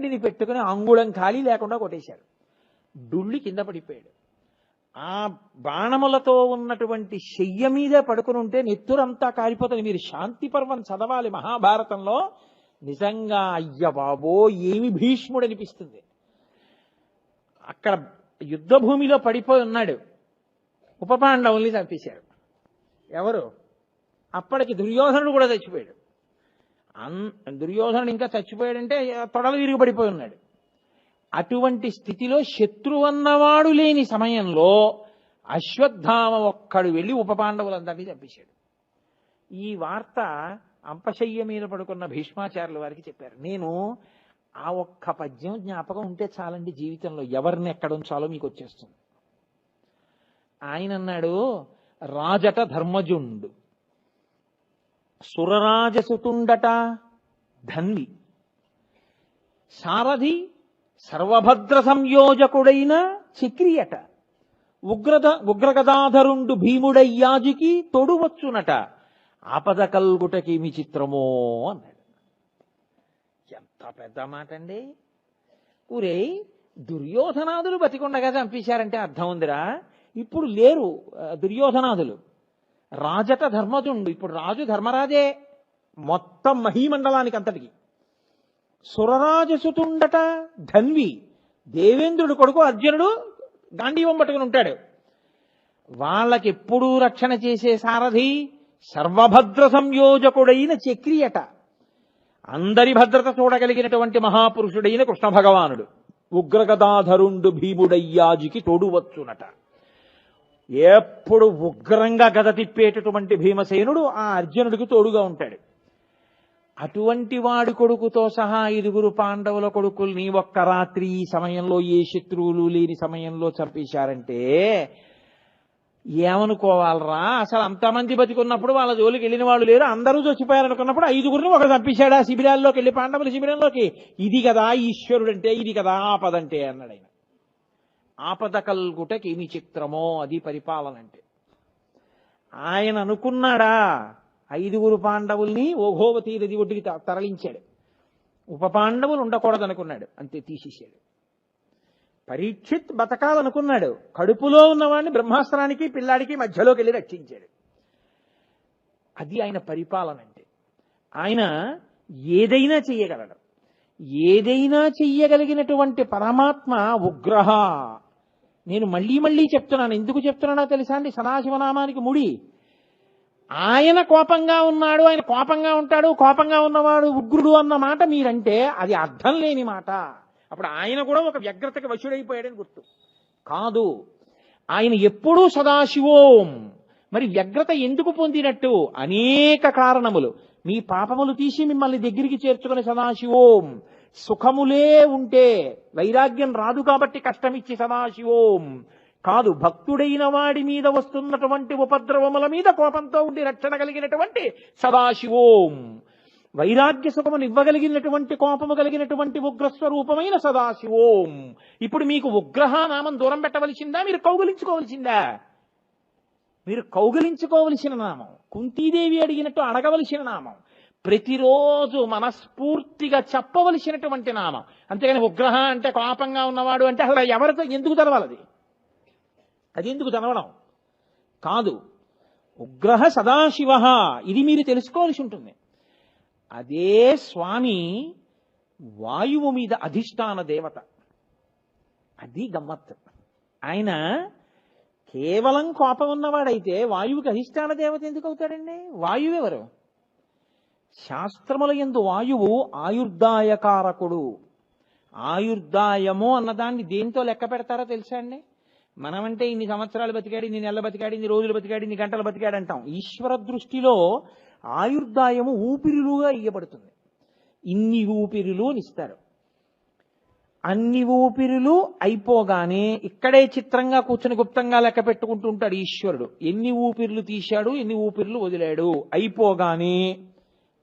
ఒక్కటిని పెట్టుకుని అంగుళం ఖాళీ లేకుండా కొట్టేశారు. డుళ్ళి కింద పడిపోయాడు. ఆ బాణములతో ఉన్నటువంటి శయ్య మీద పడుకుని ఉంటే నెత్తురంతా కారిపోతుంది. మీరు శాంతి పర్వం చదవాలి మహాభారతంలో. నిజంగా అయ్య బాబో ఏమి భీష్ముడు అనిపిస్తుంది. అక్కడ యుద్ధ భూమిలో పడిపోయి ఉన్నాడు. ఉప పాండవుల్ని చంపేశారు. ఎవరు? అప్పటికి దుర్యోధనుడు కూడా చచ్చిపోయాడు. దుర్యోధనుడు ఇంకా చచ్చిపోయాడంటే తొడలు విరిగి పడిపోయి ఉన్నాడు. అటువంటి స్థితిలో శత్రువన్నవాడు లేని సమయంలో అశ్వత్థామ ఒక్కడు వెళ్ళి ఉప పాండవులందరినీ చంపేశాడు. ఈ వార్త అంపశయ్య మీద పడుకున్న భీష్మాచార్యుల వారికి చెప్పారు. నేను ఆ ఒక్క పద్యం జ్ఞాపకం ఉంటే చాలండి జీవితంలో, ఎవరిని ఎక్కడ ఉంచాలో మీకు వచ్చేస్తుంది. ఆయన అన్నాడు, రాజట ధర్మజుండు, సురరాజసుతుండట ధన్వి, సారథి సర్వభద్ర సంయోజకుడైన చక్రియట, ఉగ్రగదాధరుండు భీముడయ్యాజికి తొడువచ్చునట, ఆపద కల్గుటకేమి చిత్రమో అన్నాడు. ఎంత పెద్ద మాట అండి. ఊరే దుర్యోధనాదులు బతికుండగా చంపేశారంటే అర్థం ఉందిరా. ఇప్పుడు లేరు దుర్యోధనాదులు. రాజట ధర్మజుండు, ఇప్పుడు రాజు ధర్మరాజే మొత్తం మహీమండలానికి అంతటికి. సురరాజసుతుండట ధన్వి, దేవేంద్రుడు కొడుకు అర్జునుడు గాంధీవం పట్టుకుని ఉంటాడు. వాళ్ళకి ఎప్పుడూ రక్షణ చేసే సారథి సర్వభద్ర సంయోజకుడైన చక్రియట, అందరి భద్రత చూడగలిగినటువంటి మహాపురుషుడైన కృష్ణ భగవానుడు, ఉగ్రగదాధరుండు భీముడయ్యాజికి తోడువచ్చునట. ఎప్పుడు ఉగ్రంగా గద తిప్పేటటువంటి భీమసేనుడు ఆ అర్జునుడికి తోడుగా ఉంటాడు. అటువంటి వాడి కొడుకుతో సహా 5 పాండవుల కొడుకుల్ని ఒక్క రాత్రి ఈ సమయంలో ఏ శత్రువులు లేని సమయంలో చంపేశారంటే ఏమనుకోవాలరా. అసలు అంతమంది బతికున్నప్పుడు వాళ్ళ జోలికి వెళ్ళిన వాళ్ళు లేరు, అందరూ చచ్చిపోయారనుకున్నప్పుడు 5గురిని ఒక చంపేశాడా శిబిరాల్లోకి వెళ్ళి, పాండవుల శిబిరంలోకి. ఇది కదా ఈశ్వరుడంటే, ఇది కదా ఆపదంటే అన్నాడు ఆయన. ఆపద కల్గుటకి ఏమి చిత్రమో అది పరిపాలన అంటే. ఆయన అనుకున్నాడా 5 పాండవుల్ని ఓఘోవతి నది ఒడ్డుకి తరలించాడు. ఉప పాండవులు ఉండకూడదనుకున్నాడు, అంతే తీసేశాడు. పరీక్షిత్ బతకాలనుకున్నాడు, కడుపులో ఉన్నవాడిని బ్రహ్మాస్త్రానికి పిల్లాడికి మధ్యలోకి వెళ్ళి రక్షించాడు. అది ఆయన పరిపాలన అంటే. ఆయన ఏదైనా చెయ్యగలడు. ఏదైనా చెయ్యగలిగినటువంటి పరమాత్మ ఉగ్రహ. నేను మళ్ళీ మళ్ళీ చెప్తున్నాను, ఎందుకు చెప్తున్నానో తెలుసా అండి? సదాశివనామానికి ముడి. ఆయన కోపంగా ఉన్నాడు, ఆయన కోపంగా ఉంటాడు, కోపంగా ఉన్నవాడు ఉగ్రుడు అన్న మాట మీరంటే అది అర్థం లేని మాట. అప్పుడు ఆయన కూడా ఒక వ్యగ్రతకి వశుడైపోయాడని గుర్తు కాదు. ఆయన ఎప్పుడూ సదాశివోం. మరి వ్యగ్రత ఎందుకు పొందినట్టు? అనేక కారణములు. మీ పాపములు తీసి మిమ్మల్ని దగ్గరికి చేర్చుకుని సదాశివోం. సుఖములే ఉంటే వైరాగ్యం రాదు కాబట్టి కష్టమిచ్చి సదాశివోం కాదు. భక్తుడైన వాడి మీద వస్తున్నటువంటి ఉపద్రవముల మీద కోపంతో ఉండి రక్షణ కలిగినటువంటి సదాశివోం. వైరాగ్య సుఖమును ఇవ్వగలిగినటువంటి కోపము కలిగినటువంటి ఉగ్రస్వరూపమైన సదాశివోం. ఇప్పుడు మీకు ఉగ్రహ నామం దూరం పెట్టవలసిందా, మీరు కౌగిలించుకోవలసిందా? మీరు కౌగిలించుకోవలసిన నామం, కుంతీదేవి అడిగినట్టు అడగవలసిన నామం, ప్రతిరోజు మనస్ఫూర్తిగా చెప్పవలసినటువంటి నామం. అంతేగాని ఉగ్రహ అంటే కోపంగా ఉన్నవాడు అంటే అసలు ఎవరితో ఎందుకు తెలవాలి? అది ఎందుకు తెలవడం కాదు. ఉగ్రహ సదాశివ, ఇది మీరు తెలుసుకోవాల్సి ఉంటుంది. అదే స్వామి వాయువు మీద అధిష్టాన దేవత. అది గమ్మత్తు. ఆయన కేవలం కోపం ఉన్నవాడైతే వాయువుకి అధిష్టాన దేవత ఎందుకు అవుతాడండి? వాయువు ఎవరు? శాస్త్రముల యందు వాయువు ఆయుర్దాయకారకుడు. ఆయుర్దాయము అన్నదాన్ని దేంతో లెక్క పెడతారో తెలుసా అండి? మనమంటే ఇన్ని సంవత్సరాలు బతికాడు, ఇన్ని నెలలు బతికాడు, ఇన్ని రోజులు బతికాడు, ఇన్ని గంటలు బతికాడు అంటాం. ఈశ్వర దృష్టిలో ఆయుర్దాయము ఊపిరులుగా ఇయ్యబడుతుంది. ఇన్ని ఊపిరులు అని ఇస్తారు. అన్ని ఊపిరులు అయిపోగానే ఇక్కడే చిత్రంగా కూర్చొని గుప్తంగా లెక్క పెట్టుకుంటూ ఉంటాడు ఈశ్వరుడు. ఎన్ని ఊపిరులు తీశాడు, ఎన్ని ఊపిరులు వదిలాడు. అయిపోగానే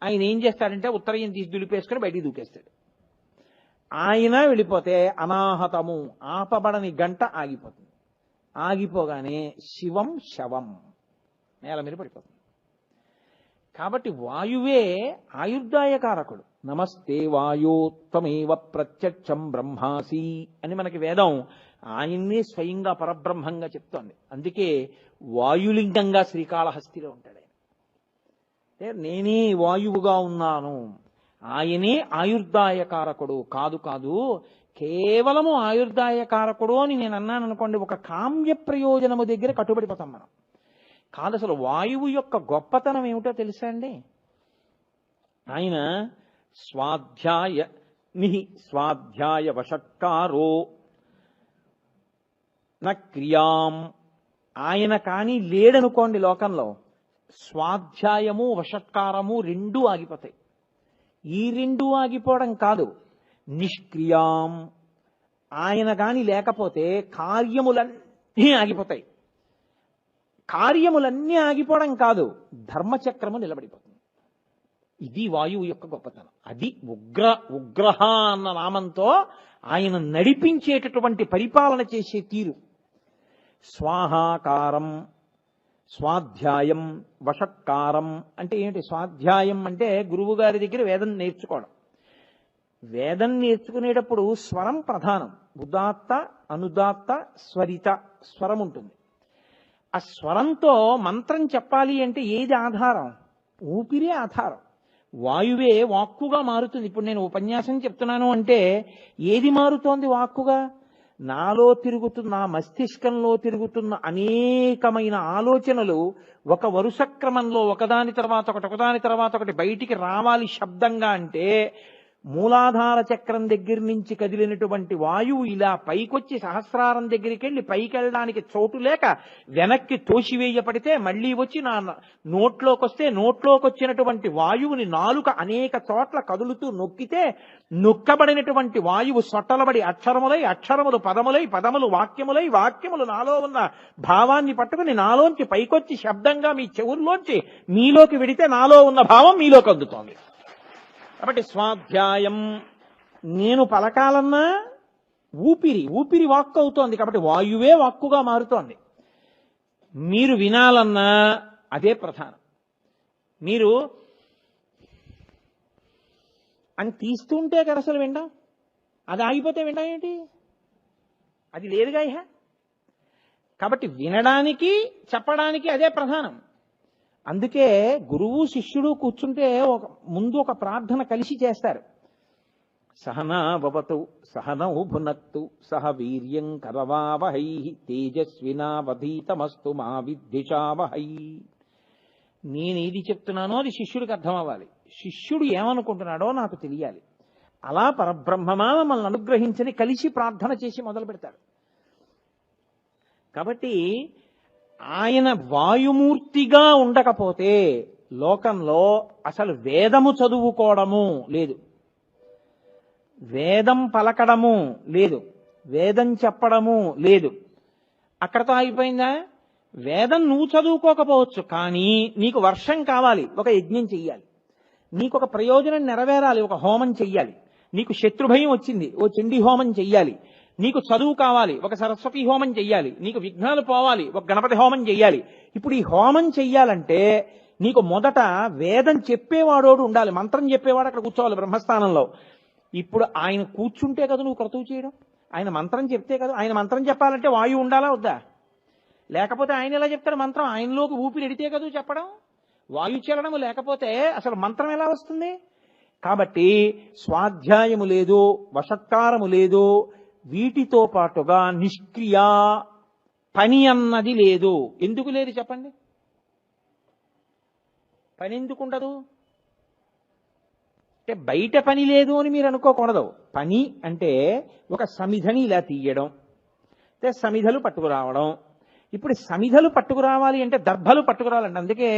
ఆయన ఏం చేస్తాడంటే ఉత్తరయం తీసి దులిపేసుకుని బయటికి దూకేస్తాడు. ఆయన వెళ్ళిపోతే అనాహతము, ఆపబడని గంట ఆగిపోతుంది. ఆగిపోగానే శివం శవం నేల మీద పడిపోతుంది. కాబట్టి వాయువే ఆయుర్దాయకారకుడు. నమస్తే వాయోత్తమేవ ప్రత్యక్షం బ్రహ్మాసి అని మనకి వేదం ఆయన్నే స్వయంగా పరబ్రహ్మంగా చెప్తోంది. అందుకే వాయులింగంగా శ్రీకాళహస్తిలో ఉంటాడు ఆయన. అంటే నేనే వాయువుగా ఉన్నాను, ఆయనే ఆయుర్దాయకారకుడు కాదు కాదు, కేవలము ఆయుర్దాయకారకుడు అని నేను అన్నాను అనుకోండి, ఒక కామ్య ప్రయోజనము దగ్గర కట్టుబడిపోతాం మనం. కాదు, అసలు వాయువు యొక్క గొప్పతనం ఏమిటో తెలుసా అండి? ఆయన స్వాధ్యాయ వషట్కారో న క్రియాం. ఆయన కానీ లేడనుకోండి లోకంలో, స్వాధ్యాయము వషట్కారము రెండూ ఆగిపోతాయి. ఈ రెండూ ఆగిపోవడం కాదు, నిష్క్రియాం. ఆయన కానీ లేకపోతే కార్యములన్నీ ఆగిపోతాయి. కార్యములన్నీ ఆగిపోవడం కాదు, ధర్మచక్రము నిలబడిపోతుంది. ఇది వాయువు యొక్క గొప్పతనం. అది ఉగ్రహ అన్న నామంతో ఆయన నడిపించేటటువంటి పరిపాలన చేసే తీరు. స్వాహాకారం, స్వాధ్యాయం, వషట్కారం అంటే ఏమిటి? స్వాధ్యాయం అంటే గురువు గారి దగ్గర వేదం నేర్చుకోవడం. వేదం నేర్చుకునేటప్పుడు స్వరం ప్రధానం. ఉదాత్త, అనుదాత్త, స్వరిత స్వరం ఉంటుంది. ఆ స్వరంతో మంత్రం చెప్పాలి అంటే ఏది ఆధారం? ఊపిరే ఆధారం. వాయువే వాక్కుగా మారుతుంది. ఇప్పుడు నేను ఉపన్యాసం చెప్తున్నాను అంటే ఏది మారుతోంది వాక్కుగా? నాలో తిరుగుతున్న, నా మస్తిష్కంలో తిరుగుతున్న అనేకమైన ఆలోచనలు ఒక వరుస క్రమంలో ఒకదాని తర్వాత ఒకటి, ఒకదాని తర్వాత ఒకటి బయటికి రావాలి శబ్దంగా. అంటే మూలాధార చక్రం దగ్గర నుంచి కదిలినటువంటి వాయువు ఇలా పైకొచ్చి సహస్రారం దగ్గరికి వెళ్ళి పైకి వెళ్ళడానికి చోటు లేక వెనక్కి తోసివేయపడితే మళ్ళీ వచ్చి నా నోట్లోకి వస్తే, నోట్లోకి వచ్చినటువంటి వాయువుని నాలుక అనేక చోట్ల కదులుతూ నొక్కితే నొక్కబడినటువంటి వాయువు సొట్టలబడి అక్షరములై, అక్షరములు పదములై, పదములు వాక్యములై, వాక్యములు నాలో ఉన్న భావాన్ని పట్టుకుని నాలోంచి పైకొచ్చి శబ్దంగా మీ చెవుల్లోంచి మీలోకి వెడితే నాలో ఉన్న భావం మీలోకి అందుతోంది. కాబట్టి స్వాధ్యాయం, నేను పలకాలన్నా ఊపిరి వాక్కు అవుతోంది. కాబట్టి వాయువే వాక్కుగా మారుతోంది. మీరు వినాలన్నా అదే ప్రధానం. మీరు అని తీస్తుంటే కదా అసలు వింటాం, అది ఆగిపోతే వింటాం ఏంటి? అది లేదుగా ఇహ. కాబట్టి వినడానికి, చెప్పడానికి అదే ప్రధానం. అందుకే గురువు శిష్యుడు కూర్చుంటే ముందు ఒక ప్రార్థన కలిసి చేస్తారు. సహనావతు సహనౌ భునక్తు సహ వీర్యం కరవావహై తేజస్వినావధీతమస్తు మా విద్విషావహై. నేనేది చెప్తున్నానో అది శిష్యుడికి అర్థం అవ్వాలి. శిష్యుడు ఏమనుకుంటున్నాడో నాకు తెలియాలి. అలా పరబ్రహ్మమా మమ్మల్ని అనుగ్రహించని కలిసి ప్రార్థన చేసి మొదలు పెడతాడు. కాబట్టి ఆయన వాయుమూర్తిగా ఉండకపోతే లోకంలో అసలు వేదము చదువుకోవడము లేదు, వేదం పలకడము లేదు, వేదం చెప్పడము లేదు. అక్కడతో అయిపోయిందా? వేదం నువ్వు చదువుకోకపోవచ్చు, కానీ నీకు వర్షం కావాలి, ఒక యజ్ఞం చెయ్యాలి. నీకు ఒక ప్రయోజనం నెరవేరాలి, ఒక హోమం చెయ్యాలి. నీకు శత్రుభయం వచ్చింది, ఓ చండీ హోమం చెయ్యాలి. నీకు చదువు కావాలి, ఒక సరస్వతి హోమం చెయ్యాలి. నీకు విఘ్నాలు పోవాలి, ఒక గణపతి హోమం చెయ్యాలి. ఇప్పుడు ఈ హోమం చెయ్యాలంటే నీకు మొదట వేదం చెప్పేవాడోడు ఉండాలి, మంత్రం చెప్పేవాడు అక్కడ కూర్చోవాలి బ్రహ్మస్థానంలో. ఇప్పుడు ఆయన కూర్చుంటే కదా నువ్వు క్రతువు చేయడం, ఆయన మంత్రం చెప్తే కదా. ఆయన మంత్రం చెప్పాలంటే వాయువు ఉండాలా వద్దా? లేకపోతే ఆయన ఎలా చెప్తాడు మంత్రం? ఆయనలోకి ఊపిరి ఎడితే కదా చెప్పడం. వాయు చలనము లేకపోతే అసలు మంత్రం ఎలా వస్తుంది? కాబట్టి స్వాధ్యాయము లేదు, వషట్కారము లేదు, వీటితో పాటుగా నిష్క్రియ పని అన్నది లేదు. ఎందుకు లేదు చెప్పండి? పని ఎందుకు ఉండదు అంటే బయట పని లేదు అని మీరు అనుకోకూడదు. పని అంటే ఒక సమిధని ఇలా తీయడం, అంటే సమిధలు పట్టుకురావడం. ఇప్పుడు సమిధలు పట్టుకురావాలి అంటే దర్భలు పట్టుకురావాలండి. అందుకే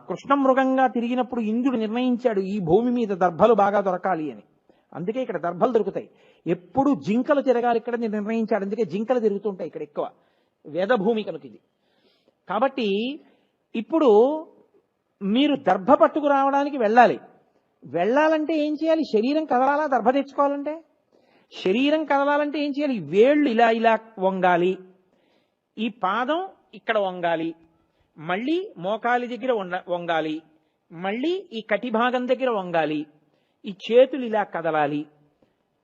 కృష్ణ మృగంగా తిరిగినప్పుడు ఇంద్రుడు నిర్ణయించాడు ఈ భూమి మీద దర్భలు బాగా దొరకాలి అని. అందుకే ఇక్కడ దర్భలు దొరుకుతాయి. ఎప్పుడు జింకలు తిరగాలి ఇక్కడ నిర్ణయించాడు. అందుకే జింకలు తిరుగుతుంటాయి ఇక్కడ ఎక్కువ, వేదభూమి కనుక ఇది. కాబట్టి ఇప్పుడు మీరు దర్భ పట్టుకురావడానికి వెళ్ళాలంటే ఏం చేయాలి? శరీరం కదలాలా? దర్భ తెచ్చుకోవాలంటే శరీరం కదలాలంటే ఏం చేయాలి? వేళ్ళు ఇలా ఇలా వంగాలి, ఈ పాదం ఇక్కడ వంగాలి, మళ్ళీ మోకాలి దగ్గర వంగాలి, మళ్ళీ ఈ కటి భాగం దగ్గర వంగాలి. ఈ చేతులు ఇలా కదలాలి,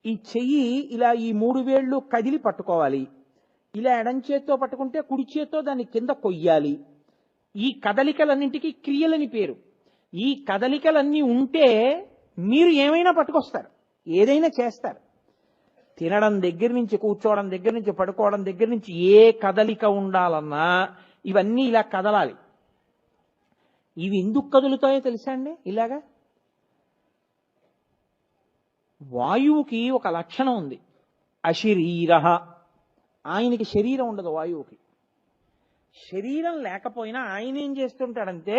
ఈ చెయ్యి ఇలా ఈ 3 వేళ్ళు కదిలి పట్టుకోవాలి, ఇలా ఎడం చేత్తో పట్టుకుంటే కుడి చేత్తో దాన్ని కింద కొయ్యాలి. ఈ కదలికలన్నింటికి క్రియలని పేరు. ఈ కదలికలన్నీ ఉంటే మీరు ఏమైనా పట్టుకొస్తారు, ఏదైనా చేస్తారు. తినడం దగ్గర నుంచి, కూర్చోవడం దగ్గర నుంచి, పడుకోవడం దగ్గర నుంచి ఏ కదలిక ఉండాలన్నా ఇవన్నీ ఇలా కదలాలి. ఇవి ఎందుకు కదులుతాయో తెలుసా అండి? ఇలాగా వాయువుకి ఒక లక్షణం ఉంది, అశరీర. ఆయనకి శరీరం ఉండదు వాయువుకి. శరీరం లేకపోయినా ఆయన ఏం చేస్తుంటాడంటే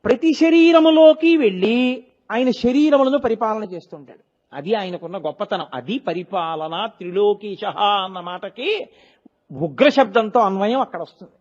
ప్రతి శరీరములోకి వెళ్ళి ఆయన శరీరములను పరిపాలన చేస్తుంటాడు. అది ఆయనకున్న గొప్పతనం. అది పరిపాలన. త్రిలోకీశ అన్న మాటకి ఉగ్ర శబ్దంతో అన్వయం అక్కడ వస్తుంది.